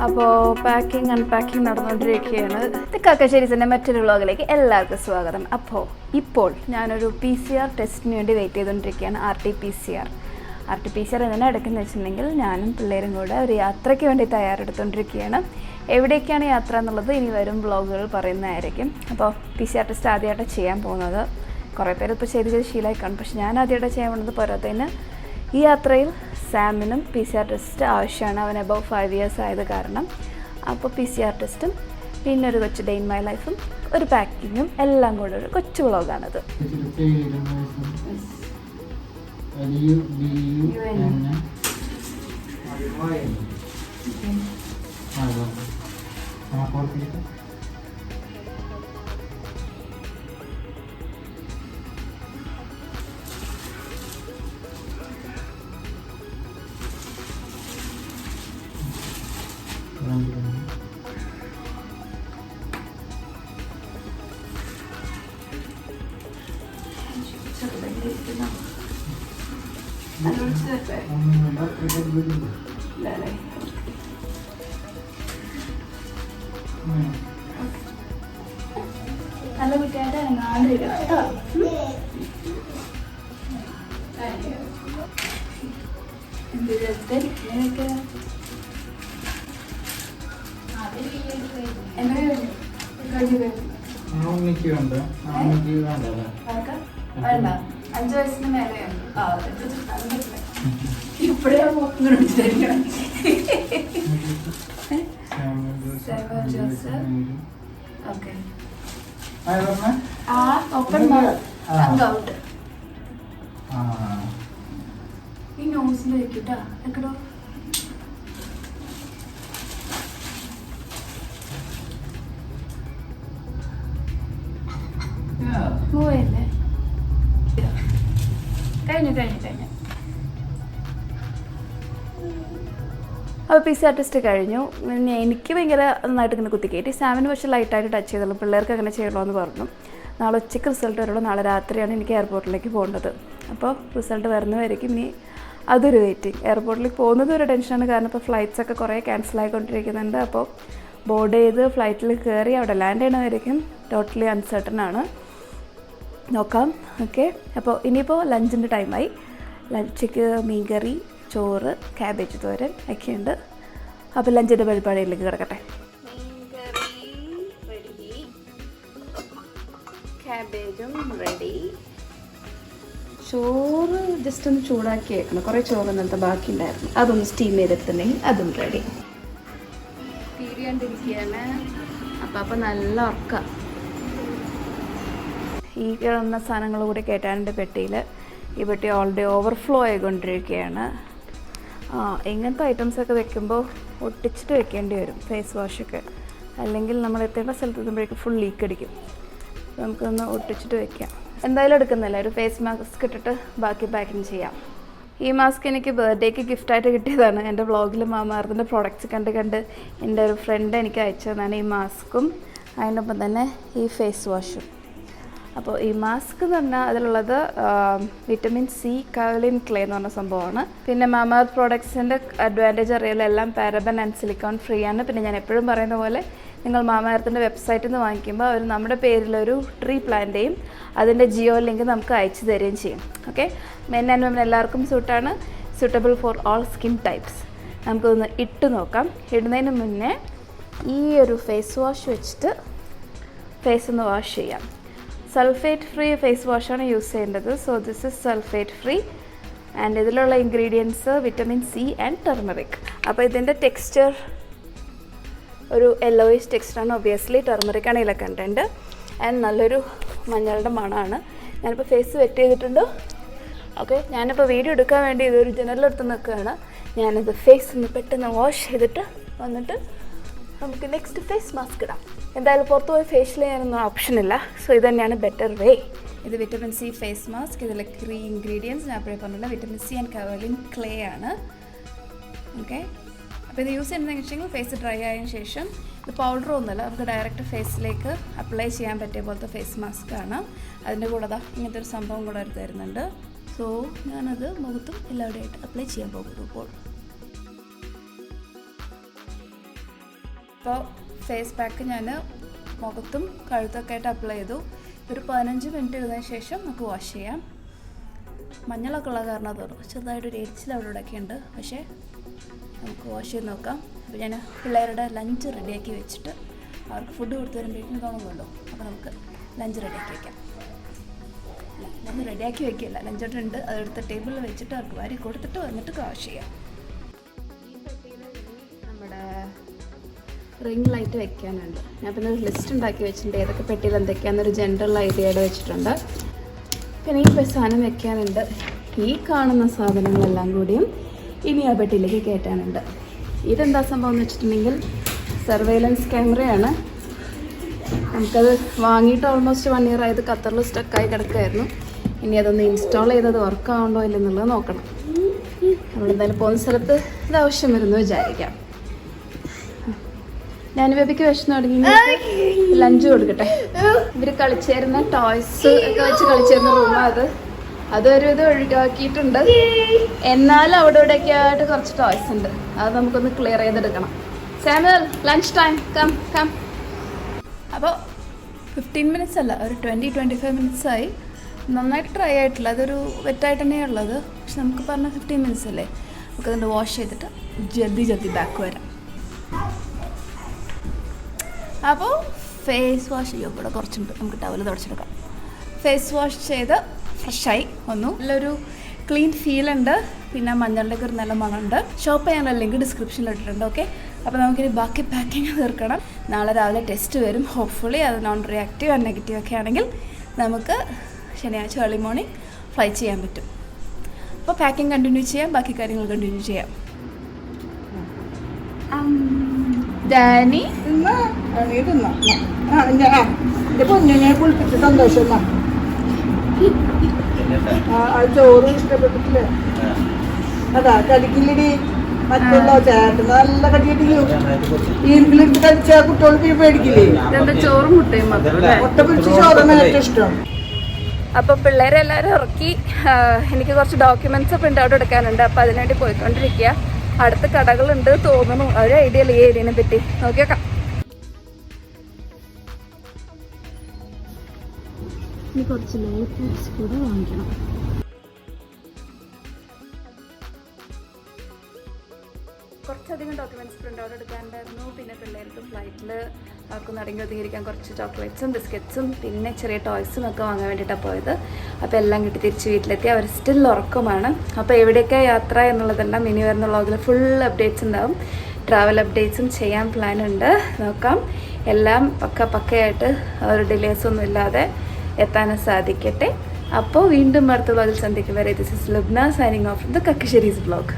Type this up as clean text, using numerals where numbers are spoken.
അപ്പോൾ packing unpacking നടന്നുകൊണ്ടിരിക്കുകയാണ്. കക്കശ്ശേരീസിൻ്റെ മറ്റൊരു വ്ളോഗിലേക്ക് എല്ലാവർക്കും സ്വാഗതം. ഇപ്പോൾ ഞാനൊരു PCR ടെസ്റ്റിന് വേണ്ടി വെയിറ്റ് ചെയ്തുകൊണ്ടിരിക്കുകയാണ്. RT-PCR എന്തിനാണ് എടുക്കുന്നത് വെച്ചിട്ടുണ്ടെങ്കിൽ ഞാനും പിള്ളേരും കൂടെ ഒരു യാത്രയ്ക്ക് വേണ്ടി തയ്യാറെടുത്തുകൊണ്ടിരിക്കുകയാണ്. എവിടേക്കാണ് യാത്ര എന്നുള്ളത് ഇനി വരും വ്ളോഗുകൾ പറയുന്നതായിരിക്കും. അപ്പോൾ PCR ടെസ്റ്റ് ആദ്യമായിട്ട് ചെയ്യാൻ പോകുന്നത്. കുറേ പേര് ഇപ്പോൾ ചെയ്ത് ശീലമായി കാണും, പക്ഷെ ഞാൻ ആദ്യമായിട്ട് ചെയ്യാൻ പോകുന്നത് പോരാത്തതിന് ഈ യാത്രയിൽ സാമിനും PCR ടെസ്റ്റ് ആവശ്യമാണ്. അവൻ അബവ് 5 years ആയത് കാരണം. അപ്പോൾ PCR ടെസ്റ്റും പിന്നെ ഒരു കൊച്ചു ഡേ ഇൻ മൈ ലൈഫും ഒരു പാക്കിങ്ങും എല്ലാം കൂടെ ഒരു കൊച്ചു വ്ളോഗാണിത്. നല്ല കുട്ടിയായിട്ട് അങ്ങാണ്ടില്ല കേട്ടോ. വേണ്ട, 5 വയസ്സിന് മേലെയാണ്. ഇപ്പഴേ ഈ നോസിൽ വെക്കൂട്ടാ. എക്കടോ പോയല്ലേ? കഴിഞ്ഞു. അപ്പോൾ PCR ടെസ്റ്റ് കഴിഞ്ഞു. പിന്നെ എനിക്ക് ഭയങ്കര നന്നായിട്ട് ഇങ്ങനെ കുത്തിക്കയറ്റി. സാമിന് പക്ഷേ ലൈറ്റായിട്ട് ടച്ച് ചെയ്തുള്ളൂ. പിള്ളേർക്ക് അങ്ങനെ ചെയ്യണമെന്ന് പറഞ്ഞു. നാളെ ഉച്ചയ്ക്ക് റിസൾട്ട് വരുള്ളൂ. നാളെ രാത്രിയാണ് എനിക്ക് എയർപോർട്ടിലേക്ക് പോകേണ്ടത്. അപ്പോൾ റിസൾട്ട് വരുന്നവരേക്കും ഇനി അതൊരു വെയിറ്റിംഗ്. എയർപോർട്ടിലേക്ക് പോകുന്നത് ഒരു ടെൻഷനാണ്, കാരണം ഇപ്പോൾ ഫ്ലൈറ്റ്സൊക്കെ കുറേ ക്യാൻസൽ ആയിക്കൊണ്ടിരിക്കുന്നുണ്ട്. അപ്പോൾ ബോർഡ് ചെയ്ത് ഫ്ലൈറ്റിൽ കയറി അവിടെ ലാൻഡ് ചെയ്യണവരേക്കും ടോട്ടലി അൺസർട്ടൺ ആണ്. നോക്കാം. ഓക്കെ, അപ്പോൾ ഇനിയിപ്പോൾ ലഞ്ചിൻ്റെ ടൈമായി. ലഞ്ചിക്ക് മീൻകറി, ചോറ്, ക്യാബേജ് തോരൻ ഒക്കെയുണ്ട്. അപ്പോൾ ലഞ്ചിൻ്റെ പരിപാടിയിലേക്ക് കിടക്കട്ടെ. മീൻകറി റെഡി, ക്യാബേജും റെഡി, ചോറ് ജസ്റ്റ് ഒന്ന് ചൂടാക്കി വെക്കണം. കുറേ ചോറ് ഇന്നലത്തെ ബാക്കി ഉണ്ടായിരുന്നു, അതൊന്ന് സ്റ്റീം ചെയ്തെടുത്തിട്ടുണ്ടെങ്കിൽ അതും റെഡി. തീരിയാണ്ടിരിക്കുകയാണ്. അപ്പോൾ നല്ല ഉറക്കം. ഈ കിടന്ന സാധനങ്ങൾ കൂടി കയറ്റാനുണ്ട് പെട്ടിയിൽ. ഈ പെട്ടി ഓൾറെഡി ഓവർഫ്ലോ ആയിക്കൊണ്ടിരിക്കുകയാണ്. ഇങ്ങനത്തെ ഐറ്റംസൊക്കെ വെക്കുമ്പോൾ ഒട്ടിച്ചിട്ട് വെക്കേണ്ടി വരും, ഫേസ് വാഷൊക്കെ. അല്ലെങ്കിൽ നമ്മൾ എത്തേണ്ട സ്ഥലത്ത് എത്തുമ്പോഴേക്കും ഫുൾ ലീക്ക് അടിക്കും. നമുക്കൊന്ന് ഒട്ടിച്ചിട്ട് വെക്കാം. എന്തായാലും എടുക്കുന്നില്ല, ഒരു ഫേസ് മാസ്ക് ഇട്ടിട്ട് ബാക്കി പാക്കിങ് ചെയ്യാം. ഈ മാസ്ക് എനിക്ക് ബർത്ത്ഡേക്ക് ഗിഫ്റ്റായിട്ട് കിട്ടിയതാണ്. എൻ്റെ വ്ളോഗിൽ മാമാർത്തിൻ്റെ പ്രോഡക്റ്റ്സ് കണ്ട് എൻ്റെ ഒരു ഫ്രണ്ട് എനിക്ക് അയച്ചതാണ് ഈ മാസ്കും അതിനൊപ്പം തന്നെ ഈ ഫേസ് വാഷും. അപ്പോൾ ഈ മാസ്ക് എന്ന് പറഞ്ഞാൽ അതിലുള്ളത് വിറ്റമിൻ C കാലിൻ ക്ലേ എന്ന് പറഞ്ഞ സംഭവമാണ്. പിന്നെ മാമാർത്ത് പ്രോഡക്ട്സിൻ്റെ അഡ്വാൻറ്റേജ് അറിയാലോ, എല്ലാം പാരബൻ ആൻഡ് സിലിക്കോൺ ഫ്രീ ആണ്. പിന്നെ ഞാൻ എപ്പോഴും പറയുന്ന പോലെ നിങ്ങൾ മാമാർത്തിൻ്റെ വെബ്സൈറ്റിൽ നിന്ന് വാങ്ങിക്കുമ്പോൾ അവർ നമ്മുടെ പേരിലൊരു ട്രീ പ്ലാന്റേയും അതിൻ്റെ ജിയോ ലിങ്ക് നമുക്ക് അയച്ചു തരികയും ചെയ്യും. ഓക്കെ, മെൻ ആൻഡ് വിമൻ എല്ലാവർക്കും സൂട്ടാണ്, suitable for all skin types. നമുക്കൊന്ന് ഇട്ട് നോക്കാം. ഇടുന്നതിന് മുന്നേ ഈ ഒരു ഫേസ് വാഷ് വെച്ചിട്ട് ഫേസ് ഒന്ന് വാഷ് ചെയ്യാം. സൾഫേറ്റ് ഫ്രീ ഫേസ് വാഷാണ് യൂസ് ചെയ്യേണ്ടത്. So this is sulphate free and ഇതിലുള്ള ingredients vitamin C and turmeric. അപ്പോൾ ഇതിൻ്റെ ടെക്സ്ചർ ഒരു യെല്ലോയിഷ് ടെക്സ്ചറാണ്. ഒബിയസ്ലി ടെർമറിക്കാണ് ഇതിലെ കണ്ടൻറ്റ്. ആൻഡ് നല്ലൊരു മഞ്ഞളുടെ മണമാണ്. ഞാനിപ്പോൾ ഫേസ് വെറ്റ് ചെയ്തിട്ടുണ്ട്. ഓക്കെ, ഞാനിപ്പോൾ വീഡിയോ എടുക്കാൻ വേണ്ടി ഇതൊരു ജനലിലെടുത്ത് നിൽക്കുകയാണ്. ഞാനിത് ഫേസ് ഒന്ന് പെട്ടെന്ന് വാഷ് ചെയ്തിട്ട് വന്നിട്ട് നമുക്ക് നെക്സ്റ്റ് ഫേസ് മാസ്ക് ഇടാം. എന്തായാലും പുറത്ത് പോയി ഫേഷ്യൽ ചെയ്യാനൊന്നും ഓപ്ഷനില്ല. സോ ഇത് തന്നെയാണ് ബെറ്റർ വേ. ഇത് വിറ്റമിൻ C ഫേസ് മാസ്ക്. ഇതിൽ 3 ഇൻഗ്രീഡിയൻസ് ഞാൻ അപ്പോഴേ പറഞ്ഞില്ല. വിറ്റമിൻ C ആൻഡ് കാലിൻ ക്ലേ ആണ്. ഓക്കെ, അപ്പോൾ ഇത് യൂസ് ചെയ്യുന്നതെന്ന് വെച്ചെങ്കിൽ ഫേസ് ഡ്രൈ ആയതിനു ശേഷം ഇത് പൗഡറൊന്നുമല്ല, നമുക്ക് ഡയറക്റ്റ് ഫേസിലേക്ക് അപ്ലൈ ചെയ്യാൻ പറ്റിയ പോലത്തെ ഫേസ് മാസ്ക് ആണ്. അതിൻ്റെ കൂടെ ഇങ്ങനത്തെ ഒരു സംഭവം കൂടെ തരുന്നുണ്ട്. സോ ഞാനത് മുഖത്തും എല്ലാവിടെയായിട്ട് അപ്ലൈ ചെയ്യാൻ പോകുന്നു ഇപ്പോൾ. അപ്പോൾ ഫേസ് പാക്ക് ഞാൻ മുഖത്തും കഴുത്തൊക്കെ ആയിട്ട് അപ്ലൈ ചെയ്തു. ഒരു 15 മിനിറ്റ് ഇരുന്നതിന് ശേഷം നമുക്ക് വാഷ് ചെയ്യാം. മഞ്ഞളൊക്കെ ഉള്ള കാരണം തോന്നും ചെറുതായിട്ടൊരു എരിച്ചിൽ അവിടെ ഇവിടെയൊക്കെ ഉണ്ട്. പക്ഷേ നമുക്ക് വാഷ് ചെയ്ത് നോക്കാം. അപ്പോൾ ഞാൻ പിള്ളേരുടെ ലഞ്ച് റെഡിയാക്കി വെച്ചിട്ട് അവർക്ക് ഫുഡ് കൊടുത്ത് വരുമ്പോഴേക്കും തോന്നുമല്ലോ. അപ്പോൾ നമുക്ക് ലഞ്ച് റെഡിയാക്കി വയ്ക്കാം. ലഞ്ച് റെഡിയാക്കി വയ്ക്കില്ല, ലഞ്ച് ഉണ്ട്, അതെടുത്ത് ടേബിളിൽ വെച്ചിട്ട് അവർക്ക് വാരി കൊടുത്തിട്ട് വന്നിട്ട് വാഷ് ചെയ്യാം. ഈ പെട്ടിയിൽ നമ്മുടെ റിംഗ് ലൈറ്റ് വെക്കാനുണ്ട്. ഞാൻ പിന്നെ ഒരു ലിസ്റ്റ് ഉണ്ടാക്കി വെച്ചിട്ടുണ്ട് ഏതൊക്കെ പെട്ടിയിൽ എന്തൊക്കെയാണെന്നൊരു ജനറൽ ഐഡിയയുടെ വെച്ചിട്ടുണ്ട്. പിന്നെ ഈ സാധനം വെക്കാനുണ്ട്. ഈ കാണുന്ന സാധനങ്ങളെല്ലാം കൂടിയും ഇനി ആ പെട്ടിയിലേക്ക് കയറ്റാനുണ്ട്. ഇതെന്താ സംഭവം എന്ന് വെച്ചിട്ടുണ്ടെങ്കിൽ സർവൈലൻസ് ക്യാമറയാണ്. നമുക്കത് വാങ്ങിയിട്ട് ഓൾമോസ്റ്റ് 1 ഇയർ ആയത് ഖത്തറിൽ സ്റ്റക്കായി കിടക്കുമായിരുന്നു. ഇനി അതൊന്ന് ഇൻസ്റ്റാൾ ചെയ്തത് വർക്ക് ആവുണ്ടോ ഇല്ലെന്നുള്ളത് നോക്കണം. നമ്മളെന്തായാലും പോകുന്ന സ്ഥലത്ത് ഇത് ആവശ്യം വരുമെന്ന് വിചാരിക്കാം. ഞാൻ ബേബിക്ക് വിഷമം തുടങ്ങി ലഞ്ച് കൊടുക്കട്ടെ. ഇവർ കളിച്ചേരുന്ന ടോയ്സ് ഒക്കെ വെച്ച് കളിച്ചേരുന്ന റൂമാണ് അതൊരു ഇത് ഒഴിവാക്കിയിട്ടുണ്ട്. എന്നാലും അവിടെ ഇവിടെയൊക്കെ ആയിട്ട് കുറച്ച് ടോയ്സ് ഉണ്ട്. അത് നമുക്കൊന്ന് ക്ലിയർ ചെയ്തെടുക്കണം. Samuel, lunch time, come come. അപ്പോൾ 15 മിനിറ്റ്സ് അല്ല, ഒരു 20-25 മിനിറ്റ്സ് ആയി. നന്നായിട്ട് ഡ്രൈ ആയിട്ടില്ല, അതൊരു വെറ്റായിട്ട് തന്നെയാണ് ഉള്ളത്. പക്ഷെ നമുക്ക് പറഞ്ഞ 15 മിനിറ്റ്സ് അല്ലേ. നമുക്കതിൻ്റെ വാഷ് ചെയ്തിട്ട് ജൽദി ബാക്ക് വരാം. അപ്പോൾ ഫേസ് വാഷ് ചെയ്യും, ഇവിടെ കുറച്ചുണ്ട്, നമുക്ക് ടവൽ തുടച്ചെടുക്കാം. ഫേസ് വാഷ് ചെയ്ത് ഫ്രഷായി വന്നു. നല്ലൊരു ക്ലീൻ ഫീലുണ്ട്. പിന്നെ മഞ്ഞളിലേക്ക് ഒരു നല്ല മണമുണ്ട്. ഷോപ്പ് ചെയ്യാനുള്ള ലിങ്ക് ഡിസ്ക്രിപ്ഷനിൽ ഇട്ടിട്ടുണ്ട്. ഓക്കെ, അപ്പോൾ നമുക്കിനി ബാക്കി പാക്കിങ് തീർക്കണം. നാളെ രാവിലെ ടെസ്റ്റ് വരും. ഹോപ്പ്ഫുള്ളി അത് നോൺ റിയാക്റ്റീവ് ആൻഡ് നെഗറ്റീവ് ഒക്കെ ആണെങ്കിൽ നമുക്ക് ശനിയാഴ്ച ഏർലി മോർണിംഗ് ഫ്ലൈ ചെയ്യാൻ പറ്റും. അപ്പോൾ പാക്കിങ് കണ്ടിന്യൂ ചെയ്യാം, ബാക്കി കാര്യങ്ങൾ കണ്ടിന്യൂ ചെയ്യാം. ഡാനി കുളിപ്പിച്ച് സന്തോഷം. ചോറ് ഇഷ്ടപ്പെട്ടിട്ടില്ലേ? അതാ കടിക്കില്ലടി മറ്റുള്ള ചേട്ടൻ നല്ല കടിയിട്ടില്ലോ. ഈർക്കിലെടുത്ത് കഴിച്ചാൽ കുട്ടികൾക്ക് പേടിക്കില്ലേ? ചോറും മുട്ടയും മുട്ട പിടിച്ച് ചോറാണ് ഏറ്റവും ഇഷ്ടം. അപ്പോൾ പിള്ളേരെ എല്ലാവരും ഇറക്കി. എനിക്ക് കുറച്ച് ഡോക്യുമെന്റ്സ് പ്രിന്റ് ഔട്ട് എടുക്കാനുണ്ട്. അപ്പോൾ അതിനുവേണ്ടി പോയിക്കൊണ്ടിരിക്കുക. അടുത്ത കടകളുണ്ട് തോന്നുന്നു. ഒരു ഐഡിയ ഇല്ല ഈ ഏരിയനെ പറ്റി. നോക്കിയേക്കാം. ഇനി കുറച്ച് ലൈറ്റ്സ് കൂടെ വാങ്ങിക്കണം. കുറച്ചധികം ഡോക്യുമെന്റ്സ് പ്രിന്റ് ഔട്ട് എടുക്കാനുണ്ടായിരുന്നു. പിന്നെ പിള്ളേർക്ക് ഫ്ലൈറ്റിൽ അവർക്ക് നടങ്ങി ഒതുങ്ങിയിരിക്കാൻ കുറച്ച് ചോക്ലേറ്റ്സും ബിസ്ക്കറ്റ്സും പിന്നെ ചെറിയ ടോയ്സും ഒക്കെ വാങ്ങാൻ വേണ്ടിയിട്ടാണ് പോയത്. അപ്പോൾ എല്ലാം കിട്ടി തിരിച്ച് വീട്ടിലെത്തി. അവർ സ്റ്റിൽ ഉറക്കമാണ്. അപ്പോൾ എവിടെയൊക്കെ യാത്ര എന്നുള്ളതെല്ലാം ഇനി വരുന്ന വ്ളോഗിൽ ഫുൾ അപ്ഡേറ്റ്സ് ഉണ്ടാവും. ട്രാവൽ അപ്ഡേറ്റ്സും ചെയ്യാൻ പ്ലാൻ ഉണ്ട്. നോക്കാം, എല്ലാം പക്കയായിട്ട് ഒരു ഡിലേസ് ഒന്നും ഇല്ലാതെ എത്താനും സാധിക്കട്ടെ. അപ്പോൾ വീണ്ടും അടുത്ത വ്ളോഗിൽ സന്ധിക്കും വരെ this is Lubna signing off the കക്കശ്ശേരീസ് വ്ളോഗ്.